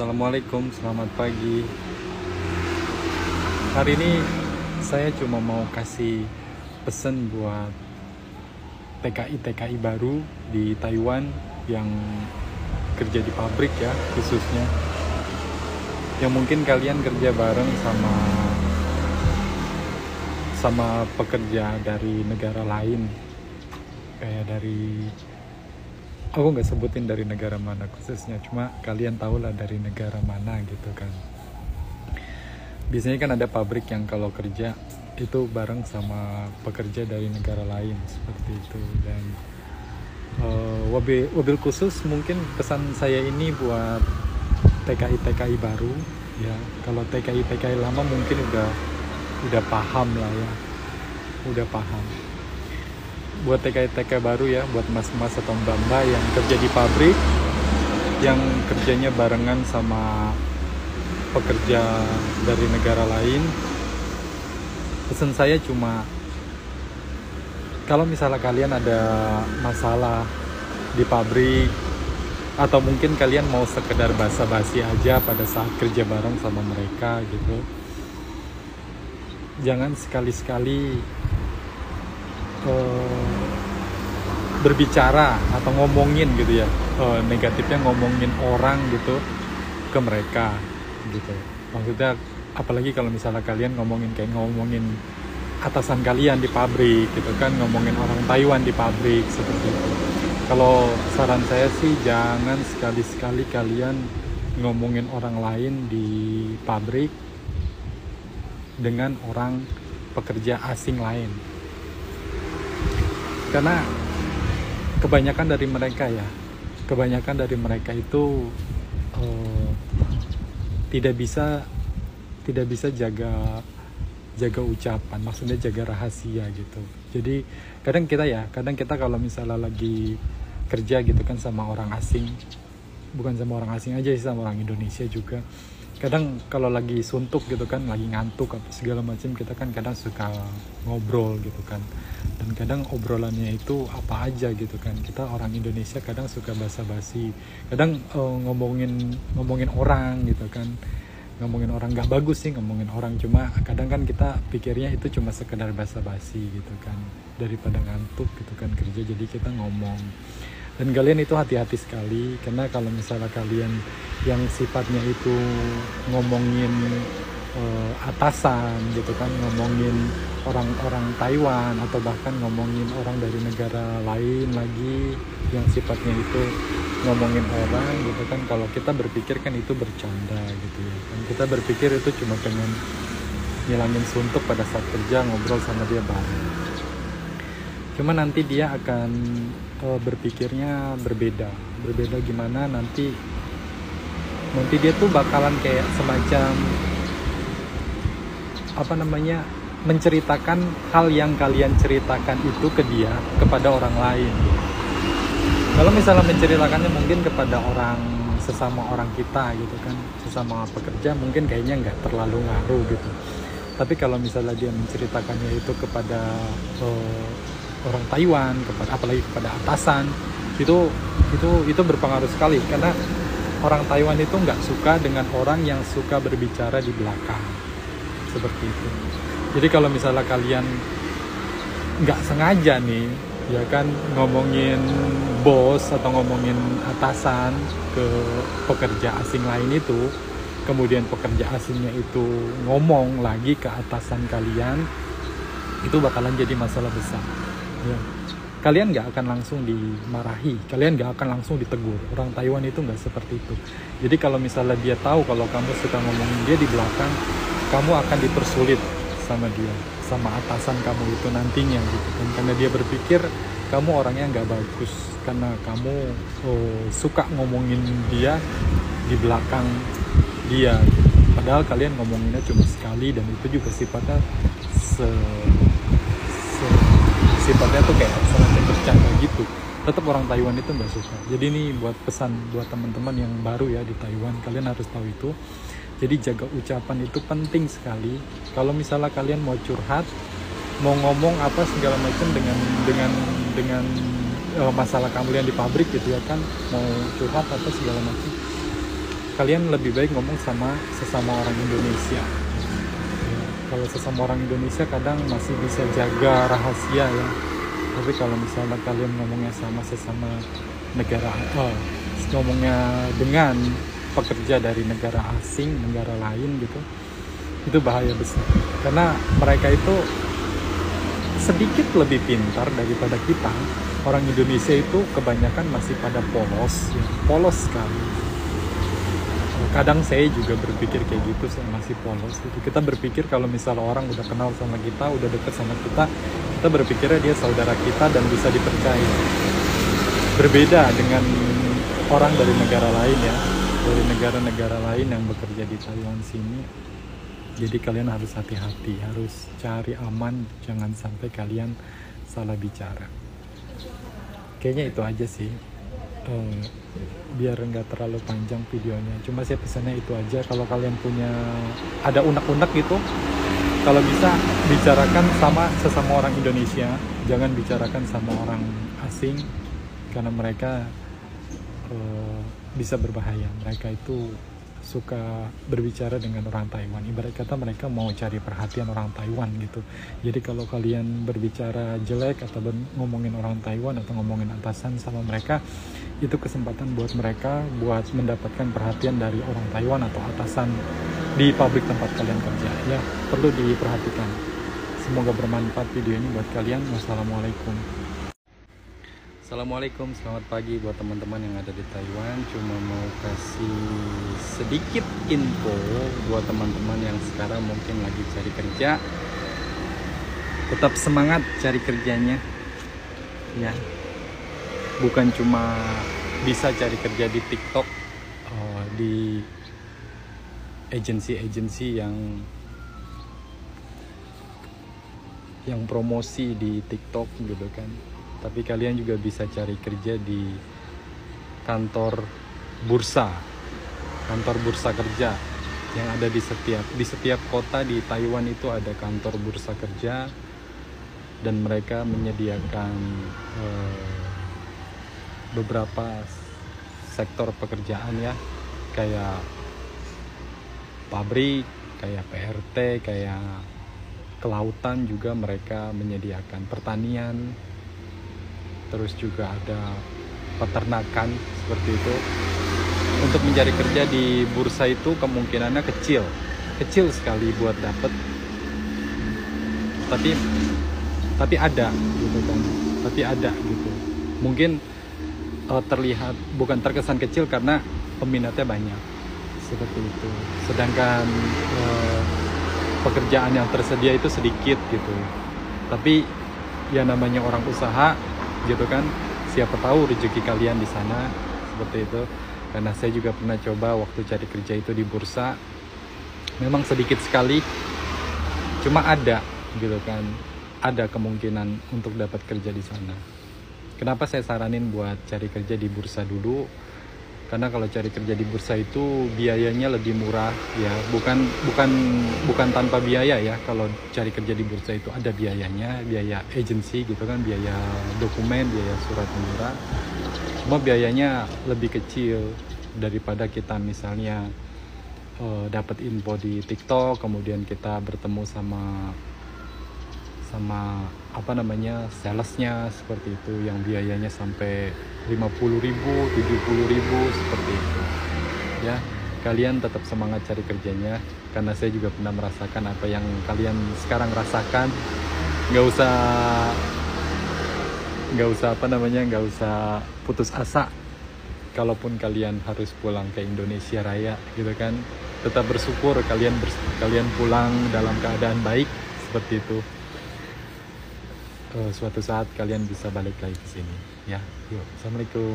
Assalamualaikum, selamat pagi. Hari ini saya cuma mau kasih pesan buat TKI baru di Taiwan yang kerja di pabrik ya, khususnya. Yang mungkin kalian kerja bareng sama pekerja dari negara lain. Kayak dari, aku nggak sebutin dari negara mana khususnya, cuma kalian tahu lah dari negara mana gitu kan. Biasanya kan ada pabrik yang kalau kerja itu bareng sama pekerja dari negara lain seperti itu. Dan wabil khusus mungkin pesan saya ini buat TKI baru ya. Kalau TKI lama mungkin udah paham lah ya, udah paham. Buat TKI baru ya, buat mas-mas atau mbak-mbak yang kerja di pabrik, yang kerjanya barengan sama pekerja dari negara lain, pesan saya cuma, kalau misalnya kalian ada masalah di pabrik, atau mungkin kalian mau sekedar basa-basi aja pada saat kerja bareng sama mereka gitu, jangan sekali-sekali berbicara atau ngomongin gitu ya, negatifnya ngomongin orang gitu ke mereka gitu. Maksudnya apalagi kalau misalnya kalian ngomongin atasan kalian di pabrik gitu kan, ngomongin orang Taiwan di pabrik seperti itu. Kalau saran saya sih jangan sekali-sekali kalian ngomongin orang lain di pabrik dengan orang pekerja asing lain. Karena kebanyakan dari mereka itu tidak bisa jaga ucapan, maksudnya jaga rahasia gitu. Jadi kadang kita kalau misalnya lagi kerja gitu kan sama orang asing, bukan sama orang asing aja sih, sama orang Indonesia juga, kadang kalau lagi suntuk gitu kan, lagi ngantuk apa segala macam, kita kan kadang suka ngobrol gitu kan. Dan kadang obrolannya itu apa aja gitu kan. Kita orang Indonesia kadang suka basa-basi, kadang ngomongin orang gitu kan. Ngomongin orang gak bagus sih ngomongin orang, cuma kadang kan kita pikirnya itu cuma sekedar basa-basi gitu kan, daripada ngantuk gitu kan kerja, jadi kita ngomong. Dan kalian itu hati-hati sekali, karena kalau misalnya kalian yang sifatnya itu ngomongin atasan gitu kan, ngomongin orang-orang Taiwan, atau bahkan ngomongin orang dari negara lain lagi yang sifatnya itu ngomongin orang gitu kan, kalau kita berpikir kan itu bercanda gitu ya kan, kita berpikir itu cuma pengen ngilangin suntuk pada saat kerja, ngobrol sama dia bareng. Cuma nanti dia akan berpikirnya berbeda gimana, nanti dia tuh bakalan kayak semacam menceritakan hal yang kalian ceritakan itu ke dia kepada orang lain. Kalau misalnya menceritakannya mungkin kepada sesama orang kita gitu kan, sesama pekerja, mungkin kayaknya nggak terlalu ngaruh gitu. Tapi kalau misalnya dia menceritakannya itu kepada orang Taiwan, apalagi kepada atasan, itu berpengaruh sekali, karena orang Taiwan itu nggak suka dengan orang yang suka berbicara di belakang seperti itu. Jadi kalau misalnya kalian nggak sengaja nih ya kan ngomongin bos atau ngomongin atasan ke pekerja asing lain itu, kemudian pekerja asingnya itu ngomong lagi ke atasan kalian, itu bakalan jadi masalah besar ya. Kalian nggak akan langsung dimarahi, kalian nggak akan langsung ditegur. Orang Taiwan itu nggak seperti itu. Jadi kalau misalnya dia tahu kalau kamu suka ngomongin dia di belakang, kamu akan dipersulit sama dia, sama atasan kamu itu nantinya gitu kan, karena dia berpikir kamu orangnya nggak bagus karena kamu suka ngomongin dia di belakang dia gitu. Padahal kalian ngomonginnya cuma sekali, dan itu juga sifatnya sifatnya tuh kayak semacam bercanda gitu. Tetap orang Taiwan itu nggak suka. Jadi ini buat pesan buat teman-teman yang baru ya di Taiwan, kalian harus tahu itu. Jadi jaga ucapan itu penting sekali. Kalau misalnya kalian mau curhat, mau ngomong apa segala macam dengan masalah kalian di pabrik gitu ya kan, mau curhat apa segala macam, kalian lebih baik ngomong sama sesama orang Indonesia. Ya, kalau sesama orang Indonesia kadang masih bisa jaga rahasia ya. Tapi kalau misalnya kalian ngomongnya sama sesama negara, ngomongnya dengan pekerja dari negara asing, negara lain gitu, itu bahaya besar. Karena mereka itu sedikit lebih pintar daripada kita. Orang Indonesia itu kebanyakan masih pada polos, ya, polos sekali. Kadang saya juga berpikir kayak gitu, saya masih polos gitu. Kita berpikir kalau misalnya orang udah kenal sama kita, udah deket sama kita berpikirnya dia saudara kita dan bisa dipercaya. Berbeda dengan orang dari negara lain ya, dari negara-negara lain yang bekerja di Taiwan sini. Jadi kalian harus hati-hati, harus cari aman, jangan sampai kalian salah bicara. Kayaknya itu aja sih, biar nggak terlalu panjang videonya. Cuma saya pesannya itu aja. Kalau kalian punya ada unek-unek gitu, kalau bisa bicarakan sama sesama orang Indonesia, jangan bicarakan sama orang asing, karena mereka bisa berbahaya. Mereka itu suka berbicara dengan orang Taiwan, ibarat kata mereka mau cari perhatian orang Taiwan gitu. Jadi kalau kalian berbicara jelek atau ngomongin orang Taiwan atau ngomongin atasan sama mereka, itu kesempatan buat mereka buat mendapatkan perhatian dari orang Taiwan atau atasan di pabrik tempat kalian kerja ya. Perlu diperhatikan. Semoga bermanfaat video ini buat kalian. Wassalamualaikum. Assalamualaikum, selamat pagi buat teman-teman yang ada di Taiwan. Cuma mau kasih sedikit info buat teman-teman yang sekarang mungkin lagi cari kerja. Tetap semangat cari kerjanya ya. Bukan cuma bisa cari kerja di TikTok, di agensi-agensi yang promosi di TikTok gitu kan. Tapi kalian juga bisa cari kerja di kantor bursa kerja yang ada di setiap kota di Taiwan. Itu ada kantor bursa kerja dan mereka menyediakan beberapa sektor pekerjaan ya, kayak pabrik, kayak PRT, kayak kelautan juga mereka menyediakan, pertanian, terus juga ada peternakan seperti itu. Untuk mencari kerja di bursa itu kemungkinannya kecil sekali buat dapet, tapi ada gitu kan, mungkin terlihat bukan terkesan kecil karena peminatnya banyak seperti itu. Sedangkan pekerjaan yang tersedia itu sedikit gitu. Tapi ya namanya orang usaha gitu kan, siapa tahu rezeki kalian di sana seperti itu. Karena saya juga pernah coba waktu cari kerja itu di bursa, memang sedikit sekali, cuma ada gitu kan, ada kemungkinan untuk dapat kerja di sana. Kenapa saya saranin buat cari kerja di bursa dulu? Karena kalau cari kerja di bursa itu biayanya lebih murah ya, bukan tanpa biaya ya. Kalau cari kerja di bursa itu ada biayanya, biaya agensi gitu kan, biaya dokumen, biaya surat menyurat. Cuma biayanya lebih kecil daripada kita misalnya dapat info di TikTok, kemudian kita bertemu sama salesnya seperti itu, yang biayanya sampai 50.000, 70.000 seperti itu ya. Kalian tetap semangat cari kerjanya, karena saya juga pernah merasakan apa yang kalian sekarang rasakan. Nggak usah putus asa. Kalaupun kalian harus pulang ke Indonesia Raya gitu kan, tetap bersyukur kalian pulang dalam keadaan baik seperti itu. Suatu saat kalian bisa balik lagi ke sini ya. Yuk, assalamualaikum.